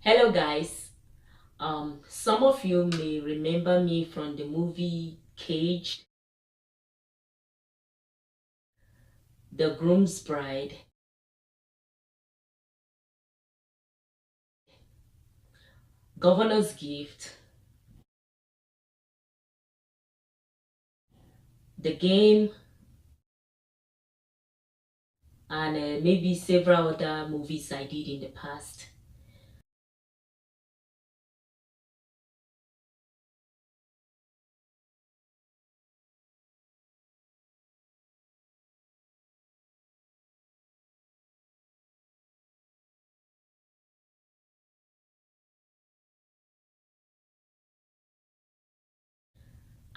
Hello guys. Some of you may remember me from the movie Cage, The Groom's Bride, Governor's Gift, The Game, and maybe several other movies I did in the past.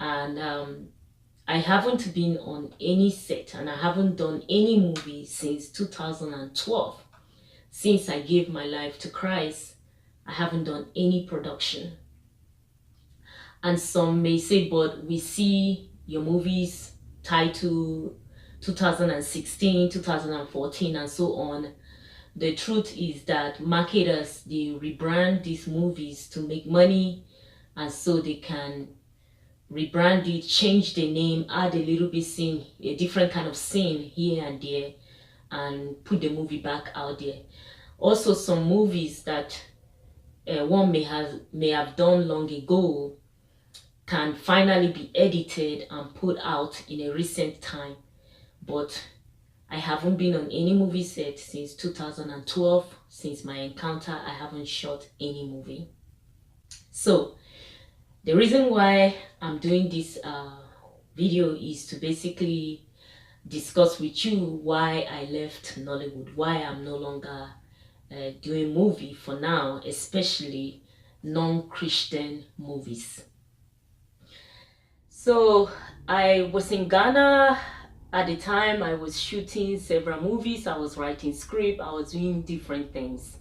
And I haven't been on any set and I haven't done any movie since 2012. Since I gave my life to Christ, I haven't done any production. And some may say, but we see your movies titled 2016, 2014, and so on. The truth is that marketers, they rebrand these movies to make money, and so they can rebrand it, change the name, add a little bit scene, a different kind of scene here and there, and put the movie back out there. Also, some movies that one may have done long ago can finally be edited and put out in a recent time. But I haven't been on any movie set since 2012. Since my encounter, I haven't shot any movie. So the reason why I'm doing this video is to basically discuss with you why I left Nollywood, why I'm no longer doing movie for now, especially non-Christian movies. So I was in Ghana at the time. I was shooting several movies, I was writing script, I was doing different things.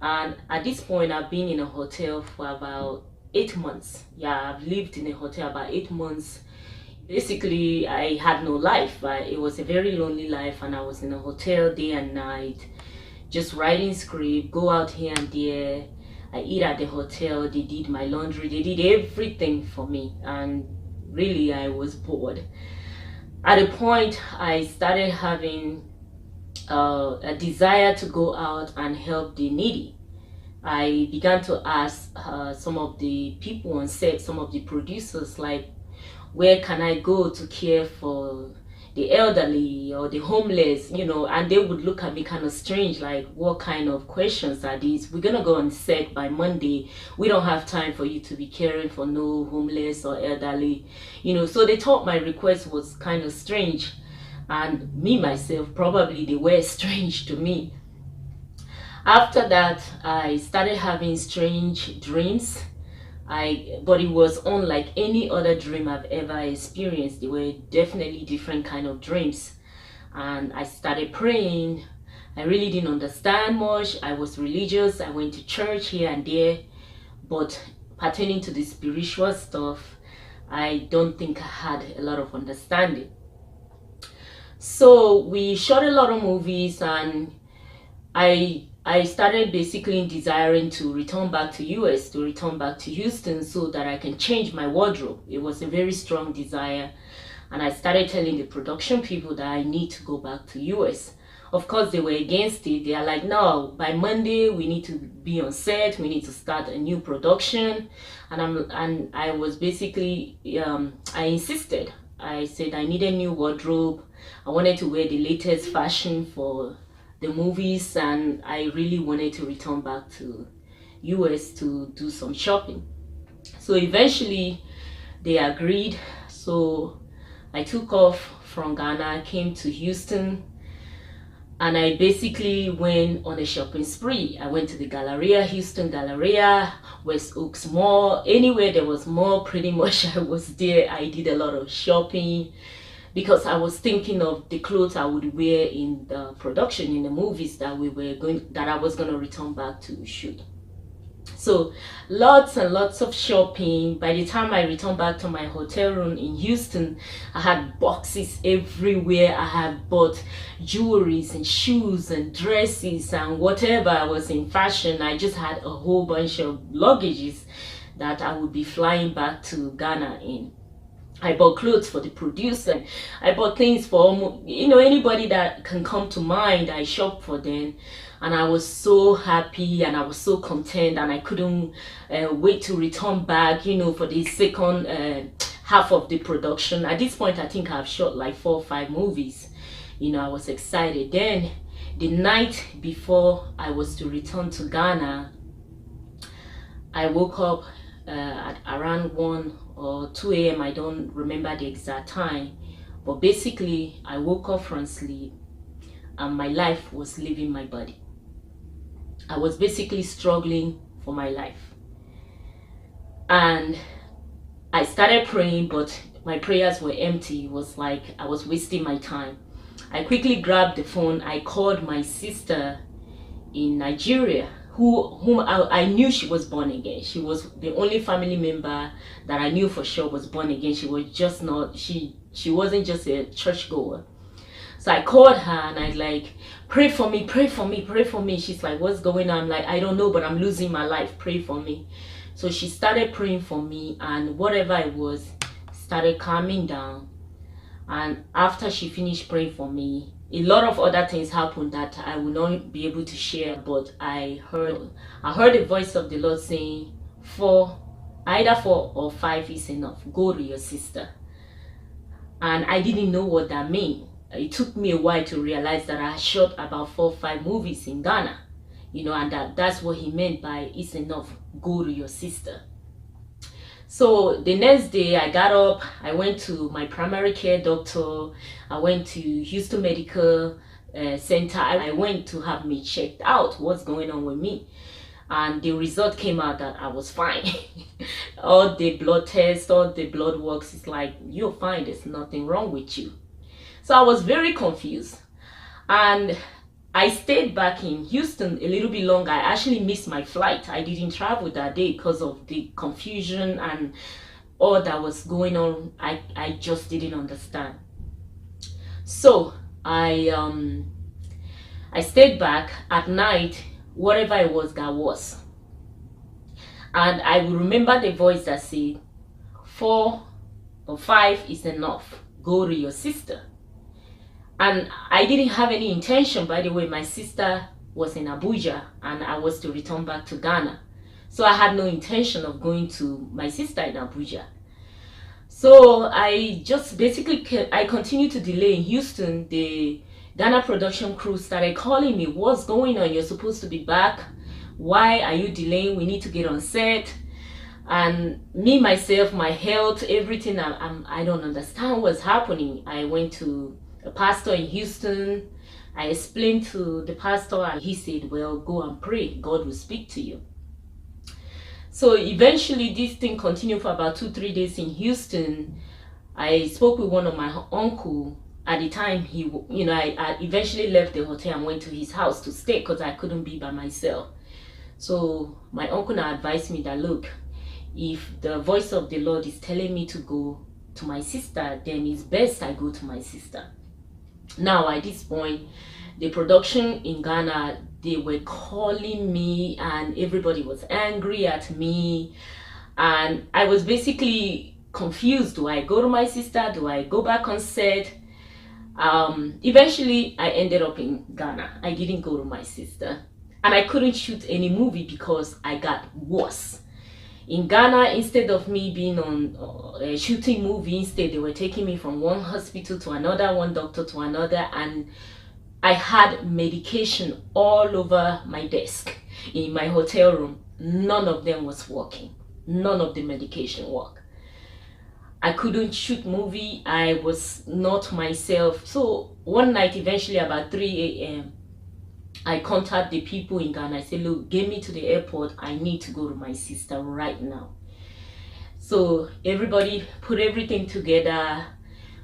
And at this point, I've been in a hotel for about 8 months. Yeah, I've lived in a hotel about 8 months. Basically, I had no life. It was a very lonely life, and I was in a hotel day and night, just writing script, go out here and there. I eat at the hotel, they did my laundry, they did everything for me, and really I was bored. At a point, I started having a desire to go out and help the needy. I began to ask some of the people on set, some of the producers, like, where can I go to care for the elderly or the homeless, and they would look at me kind of strange, like, what kind of questions are these? We're gonna go on set by Monday. We don't have time for you to be caring for no homeless or elderly, so they thought my request was kind of strange, and me myself, probably they were strange to me. After that, I started having strange dreams. But it was unlike any other dream I've ever experienced. They were definitely different kind of dreams. And I started praying. I really didn't understand much. I was religious. I went to church here and there. But pertaining to the spiritual stuff, I don't think I had a lot of understanding. So we shot a lot of movies, and I started basically desiring to return back to US, to return back to Houston, so that I can change my wardrobe. It was a very strong desire, and I started telling the production people that I need to go back to US. Of course, they were against it. They are like, no, by Monday we need to be on set, we need to start a new production. And I was basically I insisted. I said I needed a new wardrobe. I wanted to wear the latest fashion for the movies, and I really wanted to return back to US to do some shopping. So eventually they agreed. So I took off from Ghana, came to Houston, and I basically went on a shopping spree. I went to the Galleria, Houston Galleria, West Oaks Mall, anywhere there was mall, pretty much I was there. I did a lot of shopping because I was thinking of the clothes I would wear in the production, in the movies that I was going to return back to shoot. So lots and lots of shopping. By the time I returned back to my hotel room in Houston, I had boxes everywhere. I had bought jewelries and shoes and dresses and whatever I was in fashion. I just had a whole bunch of luggages that I would be flying back to Ghana in. I bought clothes for the producer. I bought things for almost, anybody that can come to mind. I shopped for them, and I was so happy and I was so content, and I couldn't wait to return back, for the second half of the production. At this point, I think I've shot like 4 or 5 movies. I was excited. Then the night before I was to return to Ghana, I woke up at around 1 or 2 a.m. I don't remember the exact time, but basically I woke up from sleep and my life was leaving my body. I was basically struggling for my life, and I started praying, but my prayers were empty. It was like I was wasting my time. I quickly grabbed the phone. I called my sister in Nigeria, whom I knew she was born again. She was the only family member that I knew for sure was born again. She was just not, she wasn't just a churchgoer. So I called her and I like, pray for me, pray for me, pray for me. She's like, what's going on? I'm like, I don't know, but I'm losing my life. Pray for me. So she started praying for me, and whatever it was started calming down. And after she finished praying for me, a lot of other things happened that I will not be able to share, but I heard the voice of the Lord saying, either 4 or 5 is enough. Go to your sister. And I didn't know what that meant. It took me a while to realize that I had shot about 4 or 5 movies in Ghana, and that's what he meant by it's enough. Go to your sister. So the next day I got up, I went to my primary care doctor, I went to Houston Medical Center. I went to have me checked out, what's going on with me. And the result came out that I was fine. All the blood tests, all the blood works, it's like, you're fine, there's nothing wrong with you. So I was very confused. And I stayed back in Houston a little bit longer. I actually missed my flight. I didn't travel that day because of the confusion and all that was going on. I just didn't understand. So I stayed back at night. Whatever it was, that was. And I will remember the voice that said, 4 or 5 is enough. Go to your sister. And I didn't have any intention, by the way. My sister was in Abuja and I was to return back to Ghana. So I had no intention of going to my sister in Abuja. So I just basically, I continued to delay in Houston. The Ghana production crew started calling me, what's going on? You're supposed to be back. Why are you delaying? We need to get on set. And me, myself, my health, everything, I don't understand what's happening. I went to a pastor in Houston. I explained to the pastor and he said, well, go and pray. God will speak to you. So eventually this thing continued for about 2-3 days in Houston. I spoke with one of my uncle. At the time, I eventually left the hotel and went to his house to stay because I couldn't be by myself. So my uncle now advised me that, look, if the voice of the Lord is telling me to go to my sister, then it's best I go to my sister. Now at this point, the production in Ghana, they were calling me and everybody was angry at me, and I was basically confused. Do I go to my sister? Do I go back on set? Eventually I ended up in Ghana. I didn't go to my sister, and I couldn't shoot any movie because I got worse. In Ghana, instead of me being on a shooting movie, instead they were taking me from one hospital to another, one doctor to another, and I had medication all over my desk in my hotel room. None of them was working. None of the medication worked. I couldn't shoot movie. I was not myself. So one night, eventually about 3 a.m., I contacted the people in Ghana. I said, look, get me to the airport. I need to go to my sister right now. So everybody put everything together.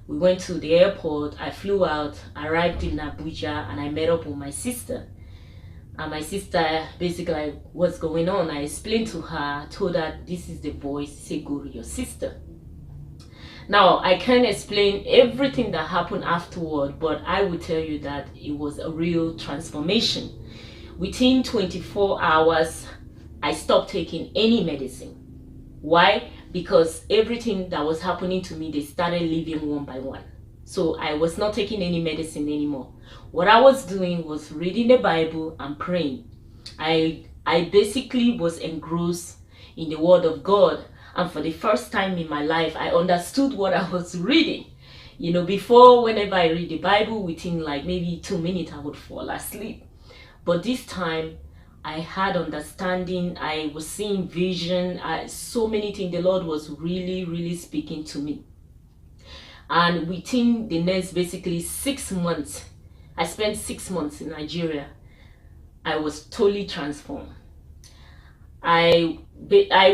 We went to the airport. I flew out, arrived in Abuja, and I met up with my sister. And my sister, basically, like, what's going on? I explained to her, told her this is the voice, say go to your sister. Now, I can't explain everything that happened afterward, but I will tell you that it was a real transformation. Within 24 hours, I stopped taking any medicine. Why? Because everything that was happening to me, they started leaving one by one. So I was not taking any medicine anymore. What I was doing was reading the Bible and praying. I basically was engrossed in the Word of God. And for the first time in my life, I understood what I was reading. You know, before, whenever I read the Bible, within like maybe 2 minutes, I would fall asleep. But this time, I had understanding. I was seeing vision. So many things. The Lord was really, really speaking to me. And within the next basically 6 months, I spent 6 months in Nigeria. I was totally transformed. I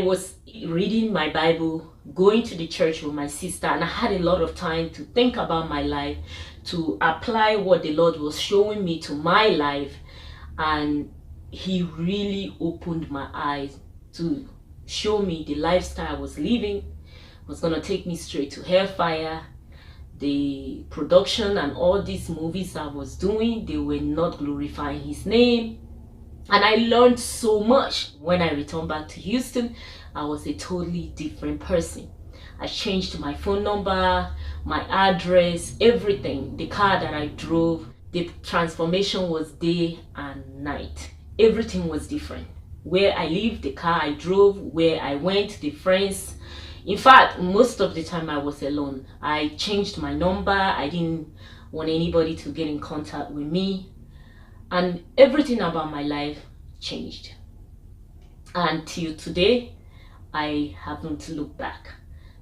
was reading my Bible, going to the church with my sister, and I had a lot of time to think about my life, to apply what the Lord was showing me to my life. And He really opened my eyes to show me the lifestyle I was living was going to take me straight to hellfire. The production and all these movies I was doing, they were not glorifying His name. And I learned so much. When I returned back to Houston, I was a totally different person. I changed my phone number, my address, everything. The car that I drove, the transformation was day and night. Everything was different. Where I lived, the car I drove, where I went, the friends. In fact, most of the time I was alone. I changed my number. I didn't want anybody to get in contact with me. And everything about my life changed. Until today, I haven't looked back.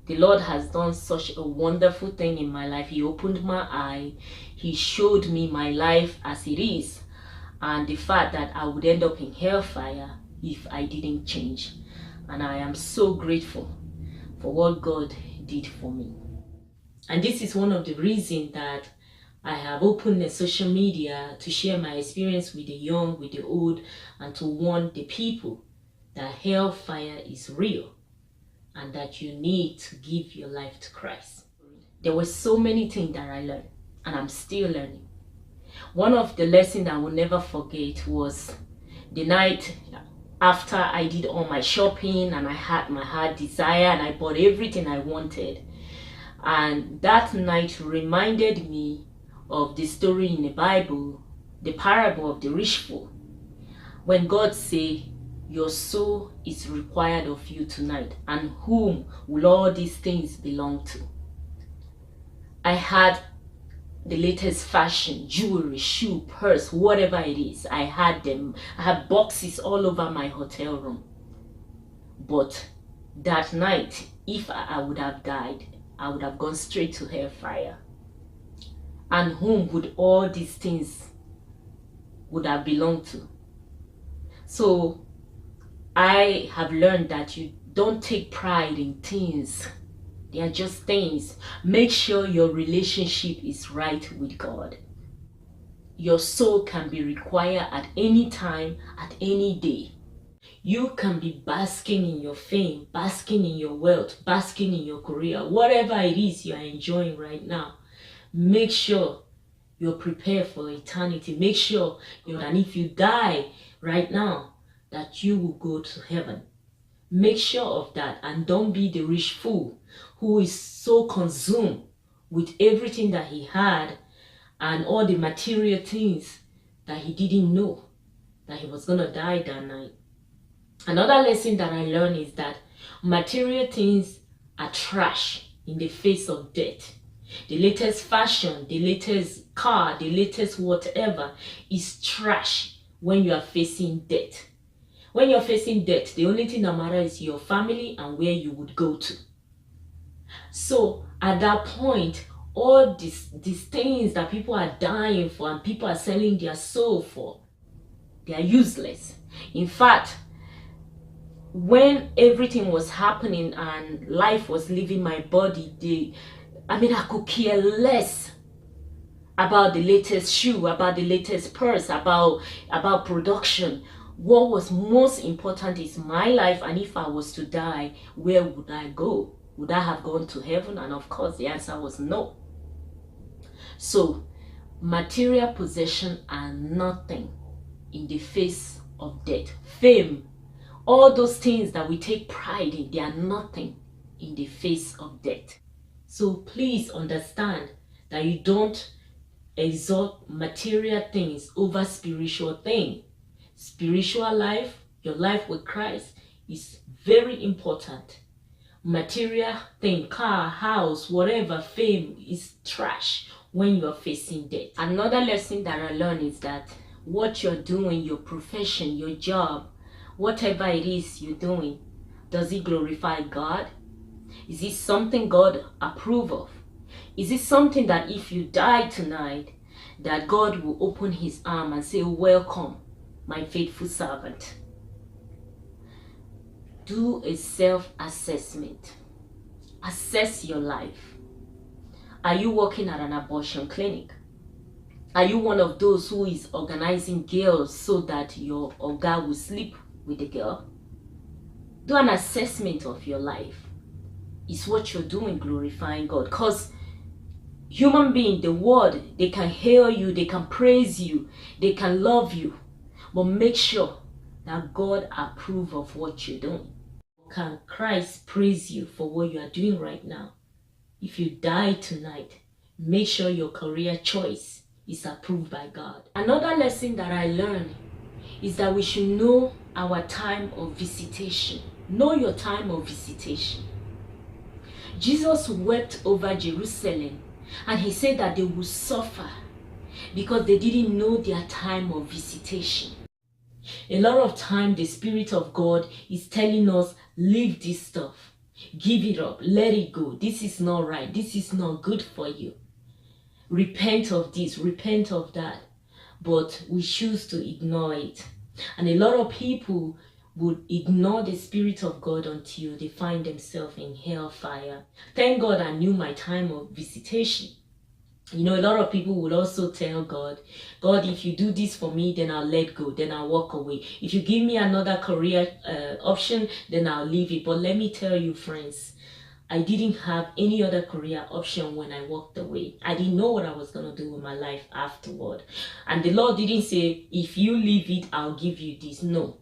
The Lord has done such a wonderful thing in my life. He opened my eye. He showed me my life as it is. And the fact that I would end up in hellfire if I didn't change. And I am so grateful for what God did for me. And this is one of the reasons that I have opened a social media to share my experience with the young, with the old, and to warn the people that hellfire is real and that you need to give your life to Christ. There were so many things that I learned, and I'm still learning. One of the lessons I will never forget was the night after I did all my shopping and I had my heart desire and I bought everything I wanted. And that night reminded me of the story in the Bible, the parable of the rich fool, when God say, your soul is required of you tonight, and whom will all these things belong to? I had the latest fashion, jewelry, shoe, purse, whatever it is. I had them. I had boxes all over my hotel room. But that night, if I would have died, I would have gone straight to hellfire. And whom would all these things would have belonged to? So I have learned that you don't take pride in things. They are just things. Make sure your relationship is right with God. Your soul can be required at any time, at any day. You can be basking in your fame, basking in your wealth, basking in your career, whatever it is you are enjoying right now. Make sure you're prepared for eternity. Make sure that if you die right now, that you will go to heaven. Make sure of that, and don't be the rich fool who is so consumed with everything that he had and all the material things that he didn't know that he was going to die that night. Another lesson that I learned is that material things are trash in the face of death. The latest fashion, the latest car, the latest whatever is trash when you are facing death. When you're facing death, the only thing that matters is your family and where you would go to. So at that point, all these things that people are dying for and people are selling their soul for, they are useless. In fact, when everything was happening and life was leaving my body, I could care less about the latest shoe, about the latest purse, about production. What was most important is my life, and if I was to die, where would I go? Would I have gone to heaven? And of course, the answer was no. So, material possession are nothing in the face of death. Fame, all those things that we take pride in, they are nothing in the face of death. So please understand that you don't exalt material things over spiritual things. Spiritual life, your life with Christ, is very important. Material thing, car, house, whatever, fame is trash when you are facing death. Another lesson that I learned is that what you're doing, your profession, your job, whatever it is you're doing, does it glorify God? Is it something God approve of? Is it something that if you die tonight, that God will open his arm and say, welcome, my faithful servant? Do a self-assessment. Assess your life. Are you working at an abortion clinic? Are you one of those who is organizing girls so that your oga will sleep with the girl? Do an assessment of your life. Is what you're doing glorifying God? Because human being, the world, they can hail you, they can praise you, they can love you, but make sure that God approve of what you're doing. Can Christ praise you for what you are doing right now? If you die tonight, make sure your career choice is approved by God. Another lesson that I learned is that we should know our time of visitation. Know your time of visitation. Jesus wept over Jerusalem, and he said that they would suffer because they didn't know their time of visitation. A lot of time the Spirit of God is telling us, leave this stuff, give it up, let it go. This is not right. This is not good for you. Repent of this, repent of that. But we choose to ignore it. And a lot of people would ignore the Spirit of God until they find themselves in hellfire. Thank God I knew my time of visitation. You know, a lot of people would also tell God, God, if you do this for me, then I'll let go, then I'll walk away. If you give me another career option, then I'll leave it. But let me tell you, friends, I didn't have any other career option when I walked away. I didn't know what I was going to do with my life afterward. And the Lord didn't say, if you leave it, I'll give you this. No.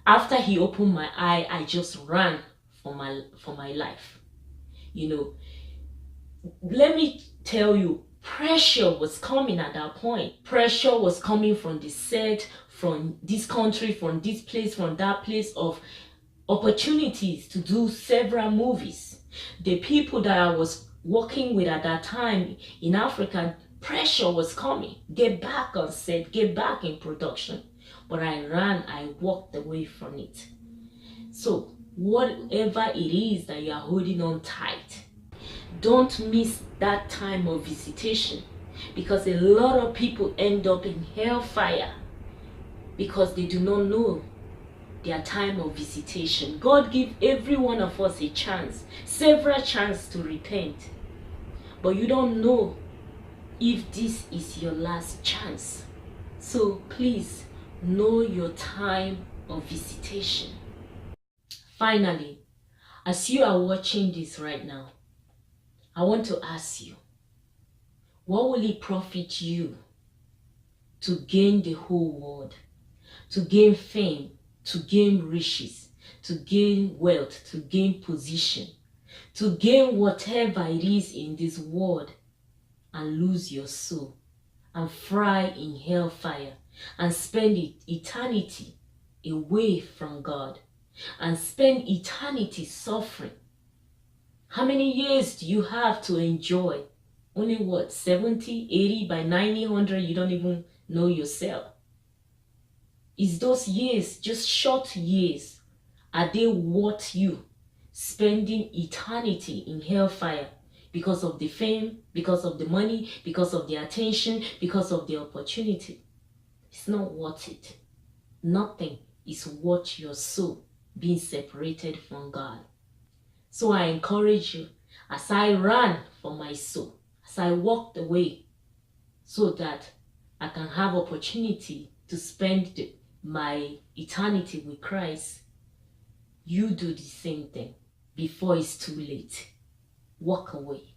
After he opened my eye, I just ran for my life. You know, let me tell you, pressure was coming at that point. Pressure was coming from the set, from this country, from this place, from that place, of opportunities to do several movies. The people that I was working with at that time in Africa, pressure was coming. Get back on set, get back in production. But I ran, I walked away from it. So whatever it is that you are holding on tight, don't miss that time of visitation, because a lot of people end up in hellfire because they do not know their time of visitation. God give every one of us a chance, several chances to repent, but you don't know if this is your last chance. So please know your time of visitation. Finally, as you are watching this right now, I want to ask you, what will it profit you to gain the whole world, to gain fame, to gain riches, to gain wealth, to gain position, to gain whatever it is in this world, and lose your soul and fry in hellfire and spend eternity away from God and spend eternity suffering? How many years do you have to enjoy? Only what, 70, 80, by 90, 100, you don't even know yourself. Is those years just short years? Are they worth you spending eternity in hellfire because of the fame, because of the money, because of the attention, because of the opportunity? It's not worth it. Nothing is worth your soul being separated from God. So I encourage you, as I ran for my soul, as I walked away so that I can have opportunity to spend my eternity with Christ, you do the same thing before it's too late. Walk away.